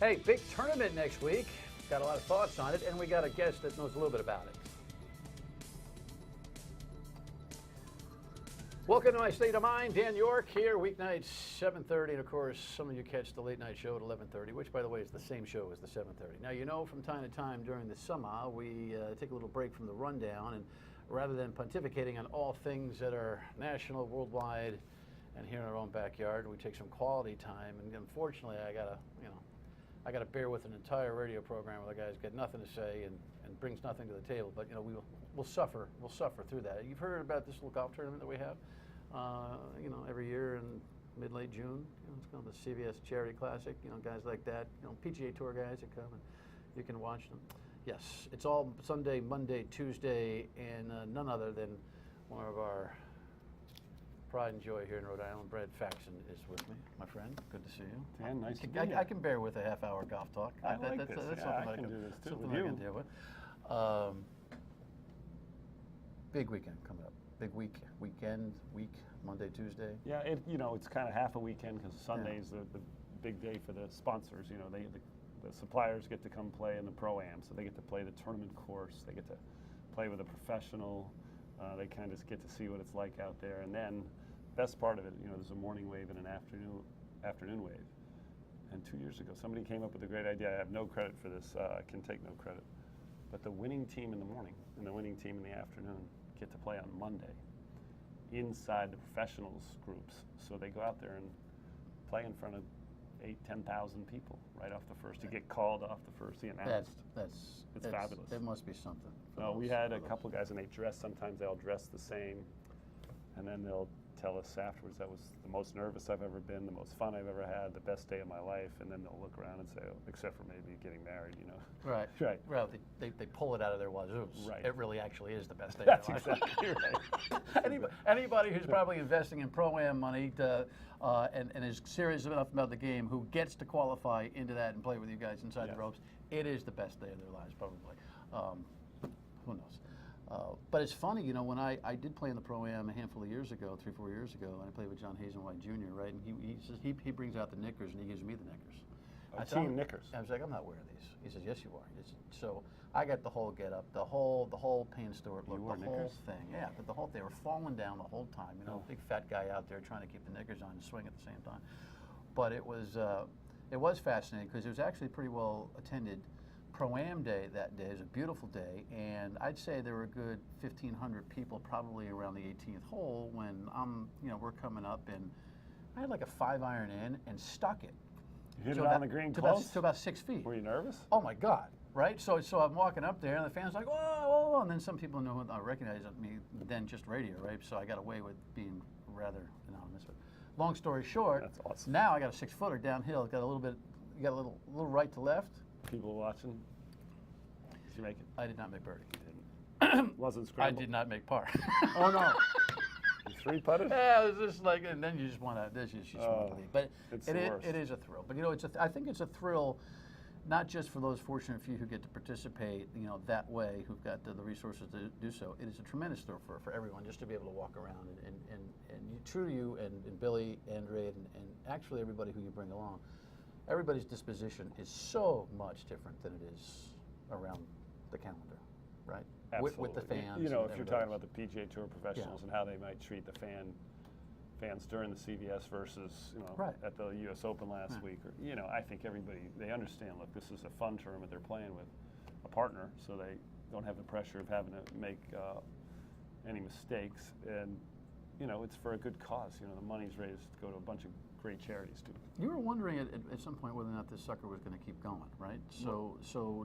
Hey, big tournament next week. Got a lot of thoughts on it, and we got a guest that knows a little bit about it. Welcome to My State of Mind. Dan York here, weeknights 7:30, and of course, some of you catch the late night show at 11:30, which, by the way, is the same show as the 7:30. Now, you know, from time to time during the summer, we take a little break from the rundown, and rather than pontificating on all things that are national, worldwide, and here in our own backyard, we take some quality time. And unfortunately, I gotta bear with an entire radio program where the guy's got nothing to say and brings nothing to the table. But you know, we'll suffer through that. You've heard about this little golf tournament that we have, every year in mid-late June. It's called the CVS Charity Classic. Guys like that, PGA Tour guys that come and you can watch them. Yes, it's all Sunday, Monday, Tuesday, and none other than one of our pride and joy here in Rhode Island. Brad Faxon is with me, my friend. Good to see you. Dan, nice to be here. I can bear with a half-hour golf talk. That's something I can do this too. Something I can deal with. Big weekend coming up. Big week, Monday, Tuesday. Yeah, it's kind of half a weekend because Sunday's the big day for the sponsors. The suppliers get to come play in the Pro-Am, so they get to play the tournament course. They get to play with a professional. They kind of get to see what it's like out there. And then, best part of it, there's a morning wave and an afternoon wave. And 2 years ago, somebody came up with a great idea. I have no credit for this. I can take no credit. But the winning team in the morning and the winning team in the afternoon get to play on Monday inside the professionals groups. So they go out there and play in front of 10,000 people right off the first. To get called off the first, the announced. It's fabulous. There must be something. We had a couple of guys, and they dress. Sometimes they all dress the same, and then they'll tell us afterwards that was the most nervous I've ever been, the most fun I've ever had, the best day of my life. And then they'll look around and say, oh, except for maybe getting married, Right. Right. Well, they pull it out of their wazoos. Right. It really actually is the best day That's of their life. exactly right. Anybody who's probably investing in Pro-Am money and is serious enough about the game, who gets to qualify into that and play with you guys inside the ropes, it is the best day of their lives, probably. Who knows? But it's funny, when I did play in the Pro-Am a handful of years ago, 3-4 years ago, and I played with John Hazenwhite Jr., right? And he says he brings out the knickers and he gives me the knickers. Team knickers. I was like, I'm not wearing these. He says, yes, you are. So I got the whole get up, the whole Payne Stewart look, the whole thing. Yeah, but the whole they were falling down the whole time. Big fat guy out there trying to keep the knickers on and swing at the same time. But it was fascinating because it was actually pretty well attended. Pro-Am day that day. It was a beautiful day, and I'd say there were a good 1,500 people probably around the 18th hole when we're coming up, and I had like a 5-iron in and stuck it. You hit it on the green close? To about 6 feet. Were you nervous? Oh my God, right? So I'm walking up there, and the fans are like, whoa, whoa, and then some people recognize me than just radio, right? So I got away with being rather anonymous. But long story short, that's awesome. Now I got a 6-footer downhill. Got a little right to left. People watching. Did you make it? I did not make birdie. You didn't. Wasn't scrambled. I did not make par. Oh no! You 3-putted? Yeah, it was just like, and then you just want to. This is want to leave. But it is a thrill. But I think it's a thrill, not just for those fortunate few who get to participate, that way, who've got the resources to do so. It is a tremendous thrill for everyone just to be able to walk around and true to you and Billy, Andre, and actually everybody who you bring along. Everybody's disposition is so much different than it is around the calendar, right? Absolutely. With the fans. If you're talking about the PGA Tour professionals and how they might treat the fans during the CVS versus at the U.S. Open last week, or I think everybody, they understand. Look, this is a fun tournament. They're playing with a partner, so they don't have the pressure of having to make any mistakes, and it's for a good cause. The money's raised to go to a bunch of great charities too. You were wondering at some point whether or not this sucker was going to keep going, right? So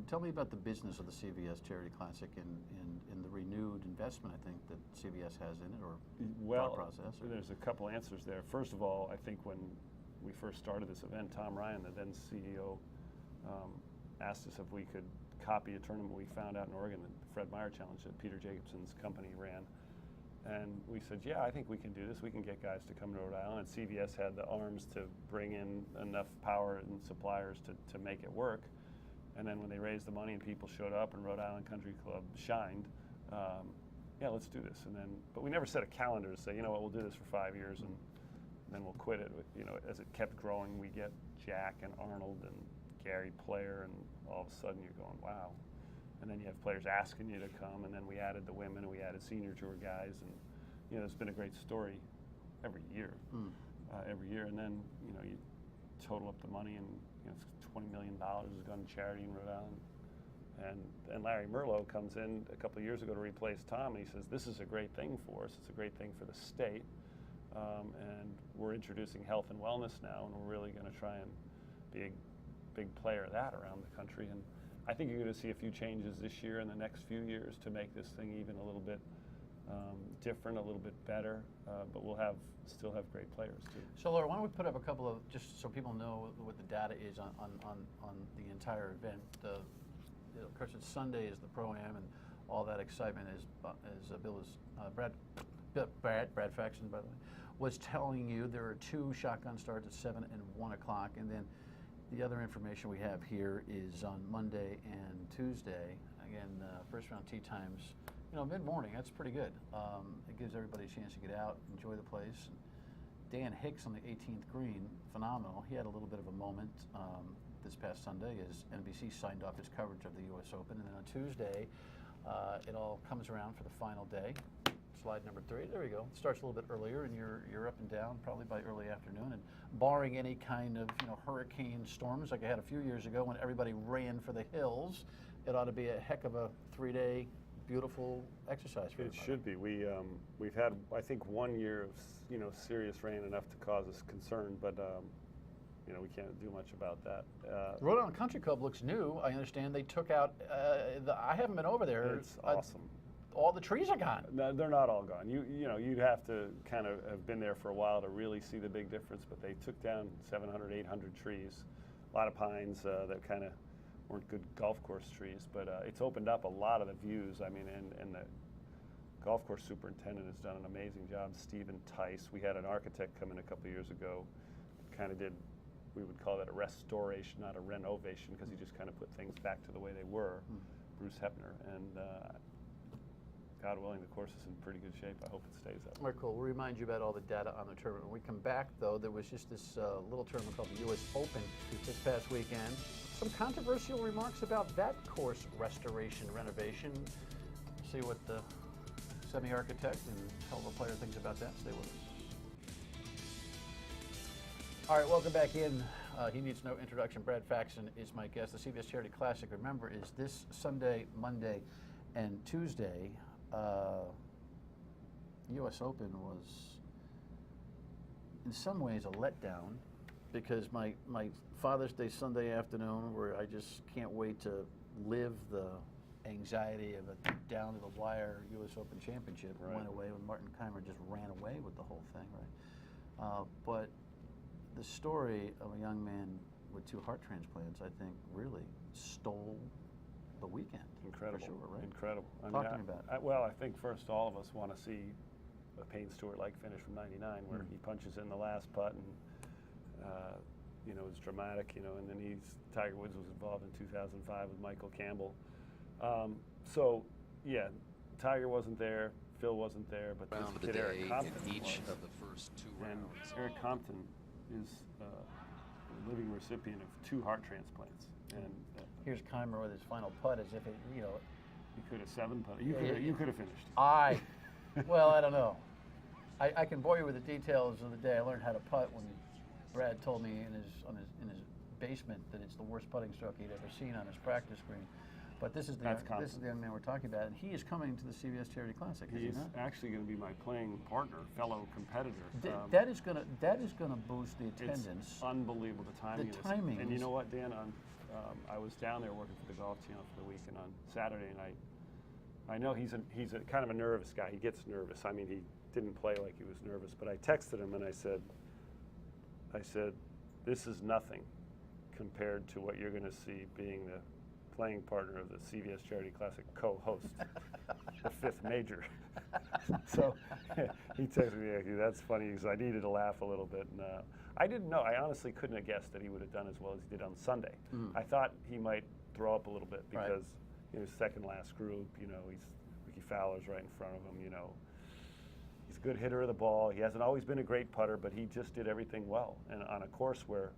tell me about the business of the CVS Charity Classic and the renewed investment I think that CVS has in it, or thought process. There's a couple answers there. First of all, I think when we first started this event, Tom Ryan, the then CEO, asked us if we could copy a tournament we found out in Oregon, the Fred Meyer Challenge that Peter Jacobson's company ran. And we said, yeah, I think we can do this. We can get guys to come to Rhode Island. And CVS had the arms to bring in enough power and suppliers to make it work. And then when they raised the money and people showed up and Rhode Island Country Club shined, yeah, let's do this. But we never set a calendar to say, you know what, we'll do this for 5 years and then we'll quit it. As it kept growing, we get Jack and Arnold and scary player, and all of a sudden you're going, wow. And then you have players asking you to come, and then we added the women, and we added senior tour guys, and you know, it's been a great story every year, and then you know, you total up the money, and you know, it's $20 million has gone to charity in Rhode Island, and Larry Merlot comes in a couple of years ago to replace Tom, and he says, this is a great thing for us, it's a great thing for the state, and we're introducing health and wellness now, and we're really going to try and be a big player of that around the country. And I think you're going to see a few changes this year and the next few years to make this thing even a little bit different, a little bit better, but we'll still have great players too. So Laura, why don't we put up a couple of, just so people know what the data is on the entire event. Of course, it's Sunday is the Pro-Am, and all that excitement is Brad Faxon, by the way, was telling you there are 2 shotgun starts at 7 and 1 o'clock, and then the other information we have here is on Monday and Tuesday. Again, first round tee times, you know, mid-morning. That's pretty good. It gives everybody a chance to get out, enjoy the place. Dan Hicks on the 18th green, phenomenal. He had a little bit of a moment this past Sunday as NBC signed off his coverage of the U.S. Open, and then on Tuesday, it all comes around for the final day. Slide number 3. There we go. It starts a little bit earlier, and you're up and down probably by early afternoon. And barring any kind of hurricane storms like I had a few years ago when everybody ran for the hills, it ought to be a heck of a 3-day beautiful exercise for everybody. It should be. We've had, I think, 1 year of serious rain enough to cause us concern, but we can't do much about that. Rhode Island Country Club looks new. I understand they took out. I haven't been over there. It's awesome. All the trees are gone. No, they're not all gone. You'd have to kind of have been there for a while to really see the big difference, but they took down 700, 800 trees, a lot of pines that kind of weren't good golf course trees, but it's opened up a lot of the views. I mean, and the golf course superintendent has done an amazing job, Stephen Tice. We had an architect come in a couple of years ago, kind of did, we would call that a restoration, not a renovation, because he just kind of put things back to the way they were, Bruce Hepner, and God willing, the course is in pretty good shape. I hope it stays that way. All right, cool. We'll remind you about all the data on the tournament. When we come back, though, there was just this little tournament called the U.S. Open this past weekend. Some controversial remarks about that course restoration, renovation. See what the semi-architect and hell of a player thinks about that. Stay with us. All right, welcome back in. He needs no introduction. Brad Faxon is my guest. The CBS Charity Classic, remember, is this Sunday, Monday, and Tuesday. U.S. Open was, in some ways, a letdown because my Father's Day Sunday afternoon, where I just can't wait to live the anxiety of a down-to-the-wire U.S. Open championship, went away when Martin Keimer just ran away with the whole thing, right? But the story of a young man with 2 heart transplants, I think, really stole the weekend. Incredible. For sure, right? Incredible. Talk to me about it. Well, I think first all of us want to see a Payne Stewart-like finish from '99 where he punches in the last putt and, it's dramatic, and then Tiger Woods was involved in 2005 with Michael Campbell. So, yeah, Tiger wasn't there, Phil wasn't there, but this kid Eric Compton in each was. of the first 2 And rounds. Eric Compton is a living recipient of 2 heart transplants. And Here's Keimer with his final putt as if it, he could have 7 putted. You could have finished. Well, I don't know. I can bore you with the details of the day. I learned how to putt when Brad told me in his basement that it's the worst putting stroke he'd ever seen on his practice green. But this is the young man we're talking about, and he is coming to the CBS Charity Classic. He's actually going to be my playing partner, fellow competitor. That is going to boost the attendance. It's unbelievable the timing. The timing. And you know what, Dan? I was down there working for the Golf Channel for the week, and on Saturday night, I know he's a kind of a nervous guy. He gets nervous. I mean, he didn't play like he was nervous, but I texted him and I said, this is nothing compared to what you're going to see being the playing partner of the CBS Charity Classic co-host, the 5th major. So he texted me, that's funny, because I needed to laugh a little bit. And I didn't know. I honestly couldn't have guessed that he would have done as well as he did on Sunday. I thought he might throw up a little bit because second last group, he's Ricky Fowler's right in front of him, He's a good hitter of the ball. He hasn't always been a great putter, but he just did everything well. And on a course where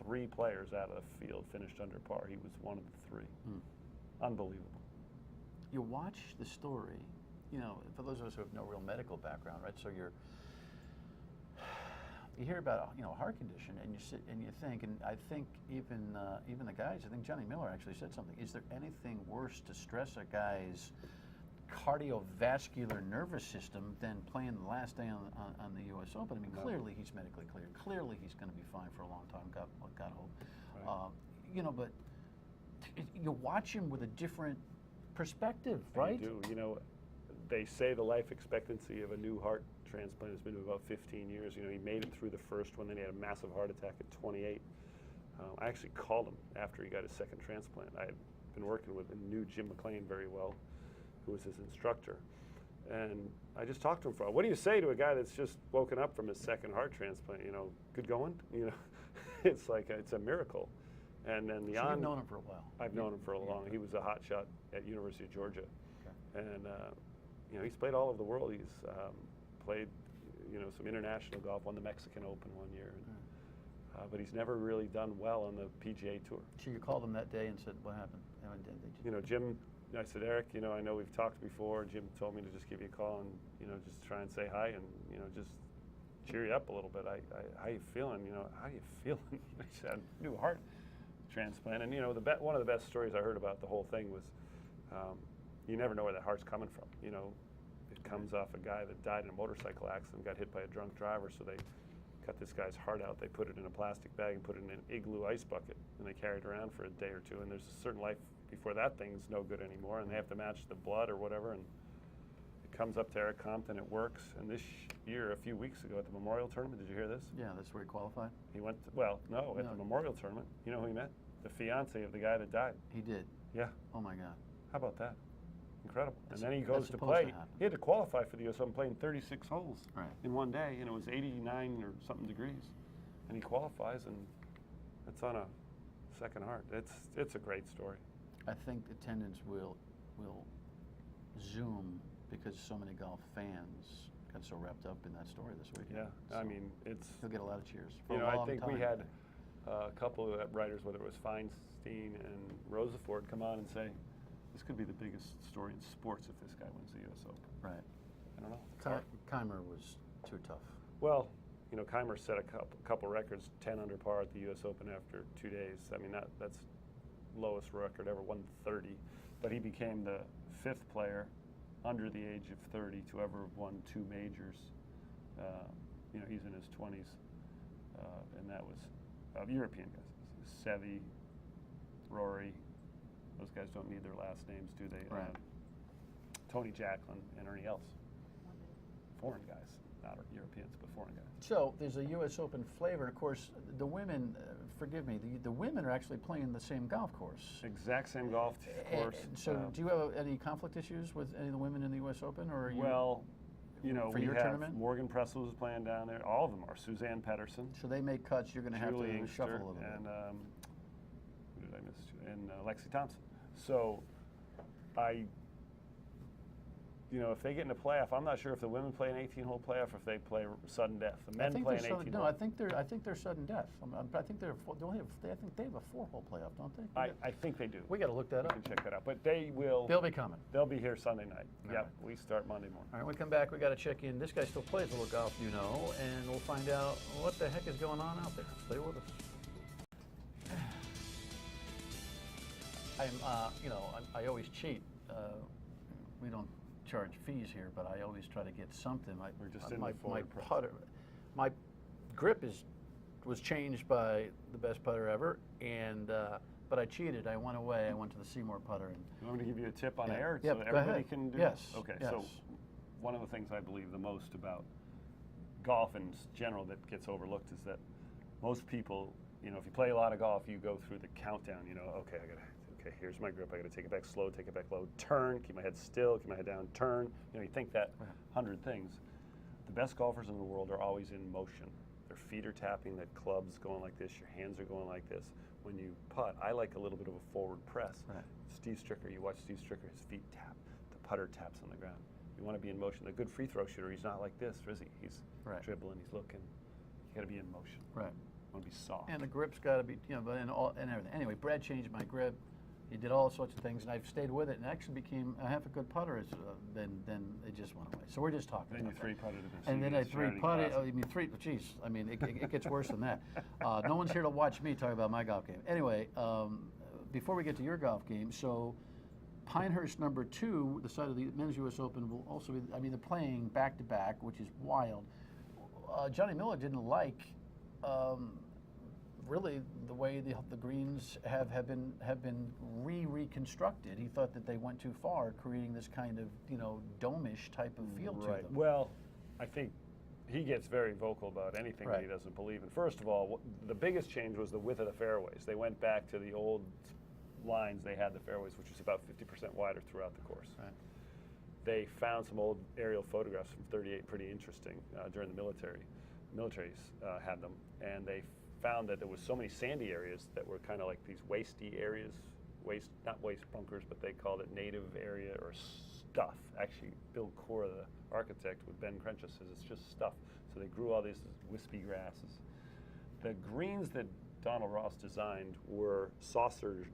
3 players out of the field finished under par. He was one of the 3. Unbelievable. You watch the story, you know, for those of us who have no real medical background, right? So you hear about, you know, a heart condition, and you sit and you think, and I think even the guys, I think Johnny Miller actually said something. Is there anything worse to stress a guy's cardiovascular nervous system than playing the last day on the U.S. Open? I mean, clearly he's medically cleared. Clearly he's going to be fine for a long time. God hope. Right. You know, but you watch him with a different perspective, right? You do. You know, they say the life expectancy of a new heart transplant has been about 15 years. You know, he made it through the first one, then he had a massive heart attack at 28. I actually called him after he got his second transplant. I had been working with and knew Jim McLean very well, who was his instructor. And I just talked to him for a while. What do you say to a guy that's just woken up from his second heart transplant? You know, good going? You know, it's like, it's a miracle. And then So you've known him for a while. I've known him for a long. He was a hot shot at University of Georgia. Okay. And, you know, he's played all over the world. He's played, you know, some international golf, won the Mexican Open one year. And, but he's never really done well on the PGA Tour. So you called him that day and said, what happened? You know, Jim, I said, Eric, you know, I know we've talked before. Jim told me to just give you a call and, you know, just try and say hi and, you know, just cheer you up a little bit. How you feeling? You know, how you feeling? He said, new heart transplant. And, you know, one of the best stories I heard about the whole thing was you never know where that heart's coming from. You know, it comes off a guy that died in a motorcycle accident, got hit by a drunk driver, so they cut this guy's heart out. They put it in a plastic bag and put it in an igloo ice bucket, and they carry it around for a day or two. And there's a certain life before that thing's no good anymore, and they have to match the blood or whatever. And it comes up to Eric Compton, it works. And this year, a few weeks ago at the Memorial Tournament, did you hear this? Yeah, that's where he qualified. He went to, well, no, at the Memorial Tournament. You know who he met? The fiance of the guy that died. He did. Yeah. Oh my God. How about that? Incredible. That's, and then he goes to play. He had to qualify for the U.S. Open, playing 36 holes in one day, and it was 89 or something degrees. And he qualifies, and it's on a second heart. It's a great story. I think attendance will zoom because so many golf fans got so wrapped up in that story this weekend. Yeah, so I mean, he'll get a lot of cheers. For you know, I think we had a couple of writers, whether it was Feinstein and Rosafort, come on and say, this could be the biggest story in sports if this guy wins the U.S. Open. Right. I don't know. Keimer was too tough. Well, you know, Keimer set a couple records, 10 under par at the U.S. Open after 2 days. I mean, that's lowest record ever, 130. But he became the 5th player under the age of 30 to ever have won 2 majors. You know, he's in his 20s, and that was European guys. Seve, Rory. Those guys don't need their last names, do they? Right. Tony Jacklin and Ernie Els. Foreign guys, not Europeans, but foreign guys. So there's a U.S. Open flavor. Of course, the women, forgive me, the women are actually playing the same golf course. Exact same golf course. So do you have any conflict issues with any of the women in the U.S. Open? Or are you, well, you know, for we your have tournament? Morgan Pressel was playing down there. All of them are. Suzanne Pedersen. So they make cuts. You're going to have to shuffle a little bit. And who did I miss? And Lexi Thompson. So you know, if they get in a playoff, I'm not sure if the women play an 18-hole playoff or if they play sudden death. The men play an 18-hole. No, I think they're sudden death. I think they're. I think they have a 4-hole playoff, don't they? I think they do. We got to look that up. You can check that out. But they will. They'll be coming. They'll be here Sunday night. All yep. right. We start Monday morning. All right. When we come back, we got to check in. This guy still plays a little golf, you know, and we'll find out what the heck is going on out there. Stay with us. You know, I always cheat. We don't charge fees here, but I always try to get something. We're just in my the forward press. putter, my grip was changed by the best putter ever, and but I cheated. I went away. I went to the Seymour putter. And you want me to give you a tip on air so everybody can do? Yes. Okay. Yes. So one of the things I believe the most about golf in general that gets overlooked is that most people, you know, if you play a lot of golf, you go through the countdown. You know, okay, here's my grip. I got to take it back slow, take it back low, turn, keep my head still, keep my head down, turn. You know, you think that 100 things. The best golfers in the world are always in motion. Their feet are tapping, that club's going like this, your hands are going like this. When you putt, I like a little bit of a forward press. Right. Steve Stricker, you watch Steve Stricker, his feet tap, the putter taps on the ground. You want to be in motion. A good free throw shooter, he's not like this, is he? He's dribbling, he's looking. You got to be in motion. Right. want to be soft. And the grip's got to be, you know, and everything. Anyway, Brad changed my grip. He did all sorts of things, and I've stayed with it, and actually became a half a good putter. Then it just went away. So we're just talking. Then you about three-putted it. and then I three-putted. Oh, you mean three? Geez, I mean it gets worse than that. No one's here to watch me talk about my golf game. Anyway, before we get to your golf game, so Pinehurst #2, the side of the Men's U.S. Open, will also be. I mean, they're playing back to back, which is wild. Johnny Miller didn't like. Really, the way the greens have been reconstructed. He thought that they went too far, creating this kind of dome-ish type of feel to them. Well, I think he gets very vocal about anything that he doesn't believe in. First of all, the biggest change was the width of the fairways. They went back to the old lines they had the fairways, which was about 50% wider throughout the course. Right. They found some old aerial photographs from '38, pretty interesting, during the military. Militaries had them, and they found that there was so many sandy areas that were kind of like these wasty areas, not waste bunkers, but they called it native area or stuff. Actually, Bill Cora, the architect with Ben Crenshaw, says it's just stuff. So they grew all these wispy grasses. The greens that Donald Ross designed were saucered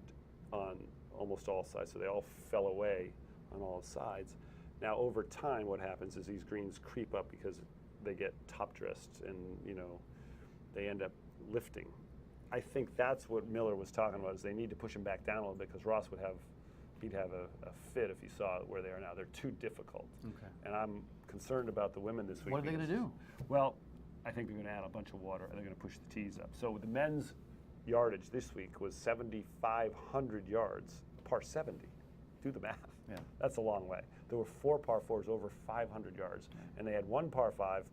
on almost all sides, so they all fell away on all sides. Now, over time, what happens is these greens creep up because they get top dressed, and they end up lifting. I think that's what Miller was talking about, is they need to push them back down a little bit, because Ross he'd have a fit if he saw where they are now. They're too difficult. Okay. And I'm concerned about the women this week. What are they going to do? Well, I think they're going to add a bunch of water, and they're going to push the tees up. So the men's yardage this week was 7,500 yards, par 70. Do the math. Yeah. That's a long way. There were 4 par 4s over 500 yards, and they had 1 par 4,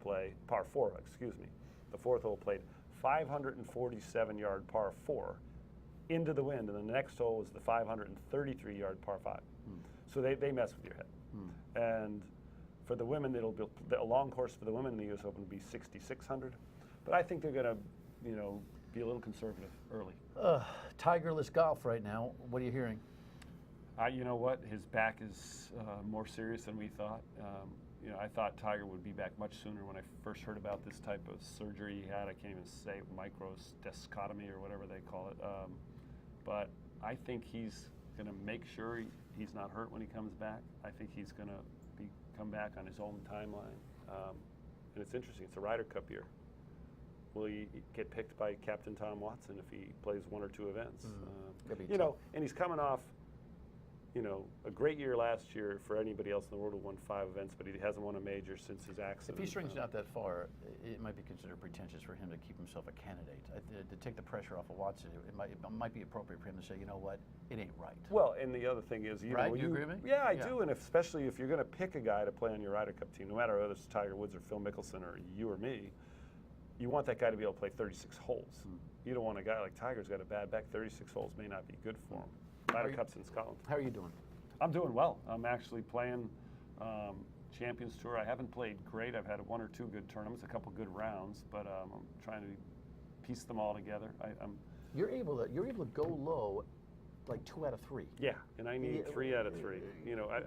the fourth hole played 547-yard par 4 into the wind, and the next hole was the 533-yard par 5. So they mess with your head. And for the women, it'll be a long course for the women in the U.S. Open will be 6,600. But I think they're going to, be a little conservative early. Tigerless golf right now. What are you hearing? You know what? His back is more serious than we thought. I thought Tiger would be back much sooner. When I first heard about this type of surgery he had, I can't even say microdiscotomy or whatever they call it. But I think he's going to make sure he's not hurt when he comes back. I think he's going to come back on his own timeline. And it's interesting. It's a Ryder Cup year. Will he get picked by Captain Tom Watson if he plays 1 or 2 events? And he's coming off a great year last year for anybody else in the world who won 5 events, but he hasn't won a major since his accident. If he strings it out that far, it might be considered pretentious for him to keep himself a candidate. To take the pressure off of Watson, it might be appropriate for him to say, you know what, it ain't right. Well, and the other thing is, you agree with me? Yeah, I do, and especially if you're going to pick a guy to play on your Ryder Cup team, no matter whether it's Tiger Woods or Phil Mickelson or you or me, you want that guy to be able to play 36 holes. You don't want a guy like Tiger's got a bad back. 36 holes may not be good for him. Ryder Cup's in Scotland. How are you doing? I'm doing well. I'm actually playing Champions Tour. I haven't played great. I've had 1 or 2 good tournaments, a couple good rounds, but I'm trying to piece them all together. You're able to go low, like 2 out of 3. Yeah, and I need 3 out of 3.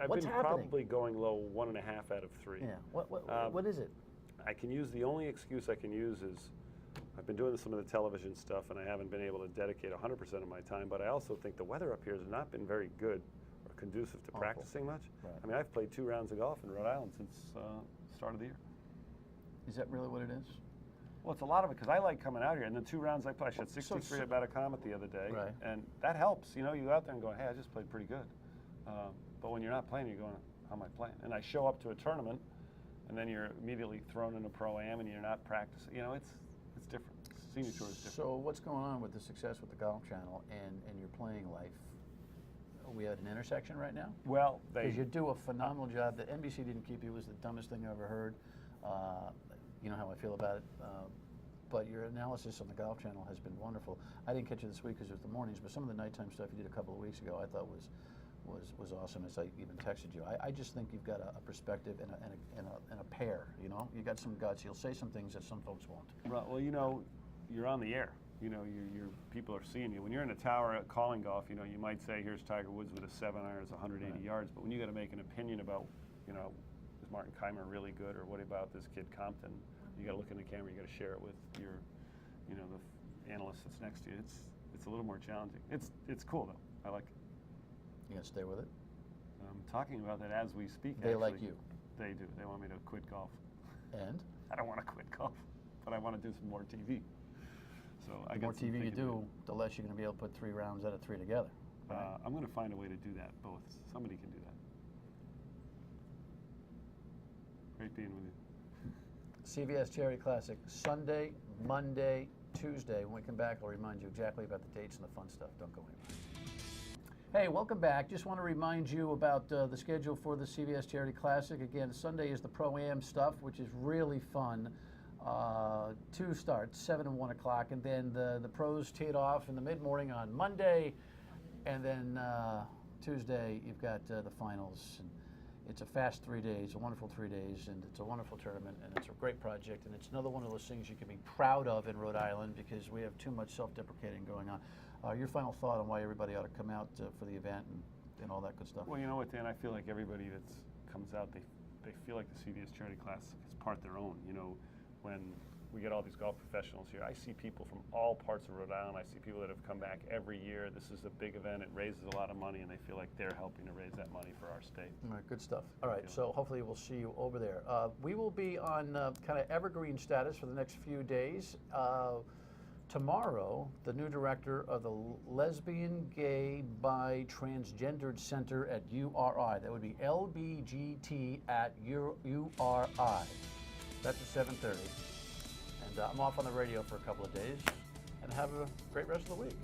I've been probably going low 1.5 out of 3. Yeah. What is it? I can use, the only excuse I can use is I've been doing some of the television stuff, and I haven't been able to dedicate 100% of my time. But I also think the weather up here has not been very good or conducive to practicing much. Right. I mean, I've played 2 rounds of golf in Rhode Island since the start of the year. Is that really what it is? Well, it's a lot of it because I like coming out here. And the 2 rounds I played, I shot 63 at Comet the other day, and that helps. You go out there and go, hey, I just played pretty good. But when you're not playing, you're going, how am I playing? And I show up to a tournament, and then you're immediately thrown in a pro-am, and you're not practicing. It's different. Senior Tour is different. So what's going on with the success with the Golf Channel and your playing life? Are we at an intersection right now? Well, because you do a phenomenal job. The NBC didn't keep you was the dumbest thing I ever heard. You know how I feel about it. But your analysis on the Golf Channel has been wonderful. I didn't catch you this week because it was the mornings, but some of the nighttime stuff you did a couple of weeks ago I thought was awesome, as I even texted you. I just think you've got a perspective and a pair, You got some guts. You'll say some things that some folks won't. Right. Well, you're on the air. Your people are seeing you. When you're in a tower calling golf, you might say, here's Tiger Woods with a 7-iron, it's 180 yards. But when you got to make an opinion about, is Martin Keimer really good, or what about this kid Compton? You got to look in the camera. You got to share it with your, analyst that's next to you. It's a little more challenging. It's cool though. I like it. You gonna stay with it? I'm talking about that as we speak. They actually. like you. They do. They want me to quit golf. And? I don't want to quit golf, but I want to do some more TV. So the more TV you do, the less you're going to be able to put 3 rounds out of 3 together. Right? I'm going to find a way to do that. Both. Somebody can do that. Great being with you. CVS Charity Classic, Sunday, Monday, Tuesday. When we come back, I'll remind you exactly about the dates and the fun stuff. Don't go anywhere. Hey, welcome back. Just want to remind you about the schedule for the CVS Charity Classic. Again, Sunday is the Pro-Am stuff, which is really fun. 2 starts, 7 and 1 o'clock, and then the pros tee it off in the mid-morning on Monday, and then Tuesday you've got the finals. And it's a fast 3 days, a wonderful 3 days, and it's a wonderful tournament, and it's a great project, and it's another one of those things you can be proud of in Rhode Island because we have too much self-deprecating going on. Your final thought on why everybody ought to come out for the event and all that good stuff? Well, you know what, Dan? I feel like everybody that comes out, they feel like the CVS Charity Classic is part their own. You know, when we get all these golf professionals here, I see people from all parts of Rhode Island. I see people that have come back every year. This is a big event. It raises a lot of money, and they feel like they're helping to raise that money for our state. All right, good stuff. All right, so hopefully we'll see you over there. We will be on kind of evergreen status for the next few days. Tomorrow, the new director of the Lesbian, Gay, Bi, Transgendered Center at URI. That would be LBGT at URI. That's at 7:30. And I'm off on the radio for a couple of days. And have a great rest of the week.